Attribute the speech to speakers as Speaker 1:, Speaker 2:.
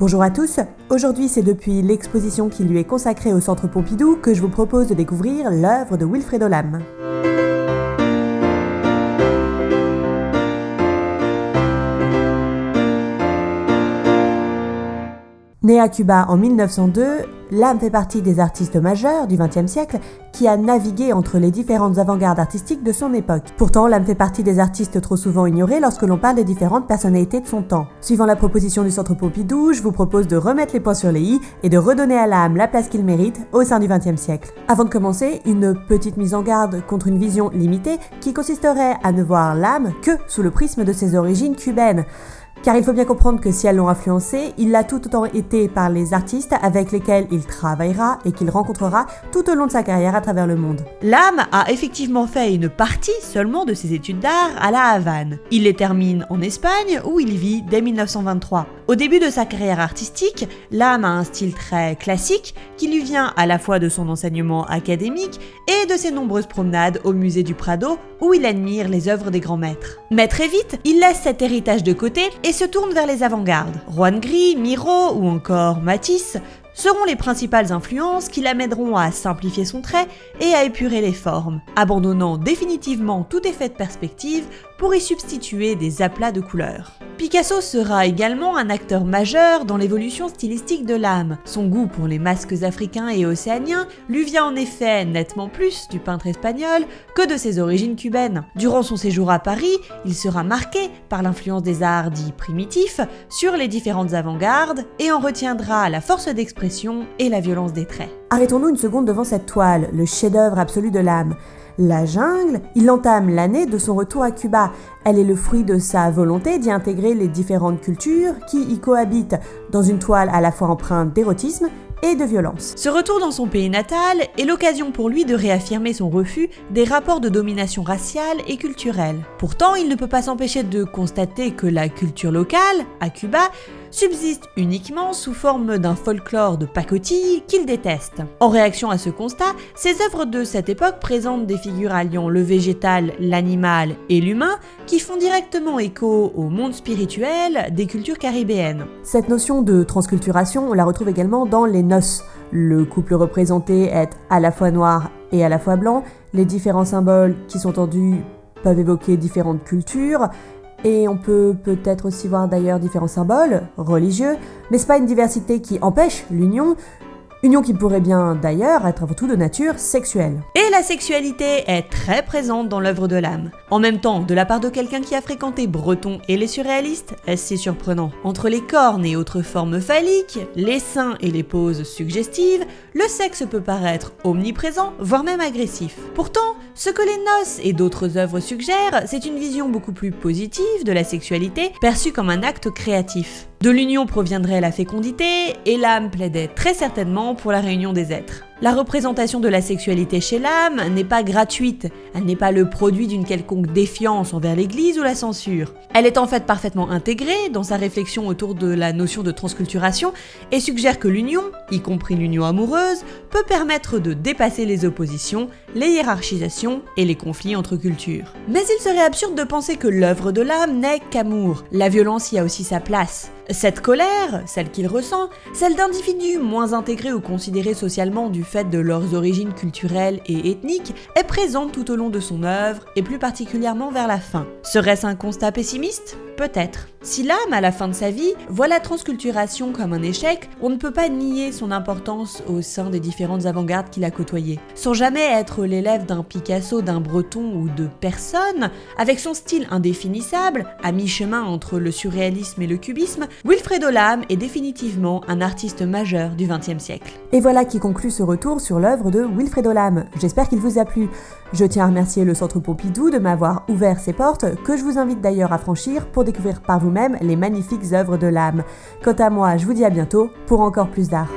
Speaker 1: Bonjour à tous, aujourd'hui c'est depuis l'exposition qui lui est consacrée au Centre Pompidou que je vous propose de découvrir l'œuvre de Wilfredo Lam. Né à Cuba en 1902, Lam fait partie des artistes majeurs du XXe siècle qui a navigué entre les différentes avant-gardes artistiques de son époque. Pourtant, Lam fait partie des artistes trop souvent ignorés lorsque l'on parle des différentes personnalités de son temps. Suivant la proposition du Centre Pompidou, je vous propose de remettre les points sur les i et de redonner à Lam la place qu'il mérite au sein du XXe siècle. Avant de commencer, une petite mise en garde contre une vision limitée qui consisterait à ne voir Lam que sous le prisme de ses origines cubaines. Car il faut bien comprendre que si elles l'ont influencé, il l'a tout autant été par les artistes avec lesquels il travaillera et qu'il rencontrera tout au long de sa carrière à travers le monde.
Speaker 2: Lam a effectivement fait une partie seulement de ses études d'art à La Havane. Il les termine en Espagne où il vit dès 1923. Au début de sa carrière artistique, Lam a un style très classique qui lui vient à la fois de son enseignement académique et de ses nombreuses promenades au musée du Prado où il admire les œuvres des grands maîtres. Mais très vite, il laisse cet héritage de côté et se tourne vers les avant-gardes. Juan Gris, Miro ou encore Matisse seront les principales influences qui l'amèneront à simplifier son trait et à épurer les formes, abandonnant définitivement tout effet de perspective pour y substituer des aplats de couleurs. Picasso sera également un acteur majeur dans l'évolution stylistique de Lam. Son goût pour les masques africains et océaniens lui vient en effet nettement plus du peintre espagnol que de ses origines cubaines. Durant son séjour à Paris, il sera marqué par l'influence des arts dits primitifs sur les différentes avant-gardes et en retiendra la force d'expression et la violence des traits.
Speaker 1: Arrêtons-nous une seconde devant cette toile, le chef-d'œuvre absolu de Lam. La jungle, il entame l'année de son retour à Cuba. Elle est le fruit de sa volonté d'y intégrer les différentes cultures qui y cohabitent dans une toile à la fois empreinte d'érotisme et de violence.
Speaker 2: Ce retour dans son pays natal est l'occasion pour lui de réaffirmer son refus des rapports de domination raciale et culturelle. Pourtant, il ne peut pas s'empêcher de constater que la culture locale, à Cuba, subsiste uniquement sous forme d'un folklore de pacotille qu'il déteste. En réaction à ce constat, ses œuvres de cette époque présentent des figures alliant le végétal, l'animal et l'humain qui font directement écho au monde spirituel des cultures caribéennes.
Speaker 1: Cette notion de transculturation, on la retrouve également dans les noces. Le couple représenté est à la fois noir et à la fois blanc. Les différents symboles qui sont tendus peuvent évoquer différentes cultures. Et on peut peut-être aussi voir d'ailleurs différents symboles religieux, mais c'est pas une diversité qui empêche l'union, union qui pourrait bien d'ailleurs être avant tout de nature sexuelle.
Speaker 2: Et la sexualité est très présente dans l'œuvre de Lam. En même temps, de la part de quelqu'un qui a fréquenté Breton et les surréalistes, est-ce si surprenant? Entre les cornes et autres formes phalliques, les seins et les poses suggestives, le sexe peut paraître omniprésent, voire même agressif. Pourtant, ce que les noces et d'autres œuvres suggèrent, c'est une vision beaucoup plus positive de la sexualité, perçue comme un acte créatif. De l'union proviendrait la fécondité, et Lam plaidait très certainement pour la réunion des êtres. La représentation de la sexualité chez Lam n'est pas gratuite, elle n'est pas le produit d'une quelconque défiance envers l'Église ou la censure. Elle est en fait parfaitement intégrée dans sa réflexion autour de la notion de transculturation et suggère que l'union, y compris l'union amoureuse, peut permettre de dépasser les oppositions, les hiérarchisations et les conflits entre cultures. Mais il serait absurde de penser que l'œuvre de Lam n'est qu'amour. La violence y a aussi sa place. Cette colère, celle qu'il ressent, celle d'individus moins intégrés ou considérés socialement du fait de leurs origines culturelles et ethniques, est présente tout au long de son œuvre et plus particulièrement vers la fin. Serait-ce un constat pessimiste ? Peut-être. Si Lam, à la fin de sa vie, voit la transculturation comme un échec, on ne peut pas nier son importance au sein des différentes avant-gardes qu'il a côtoyées. Sans jamais être l'élève d'un Picasso, d'un Breton ou de personne, avec son style indéfinissable, à mi-chemin entre le surréalisme et le cubisme, Wilfredo Lam est définitivement un artiste majeur du XXe siècle.
Speaker 1: Et voilà qui conclut ce retour sur l'œuvre de Wilfredo Lam. J'espère qu'il vous a plu. Je tiens à remercier le Centre Pompidou de m'avoir ouvert ses portes, que je vous invite d'ailleurs à franchir pour découvrir par vous-même les magnifiques œuvres de Lam. Quant à moi, je vous dis à bientôt pour encore plus d'art.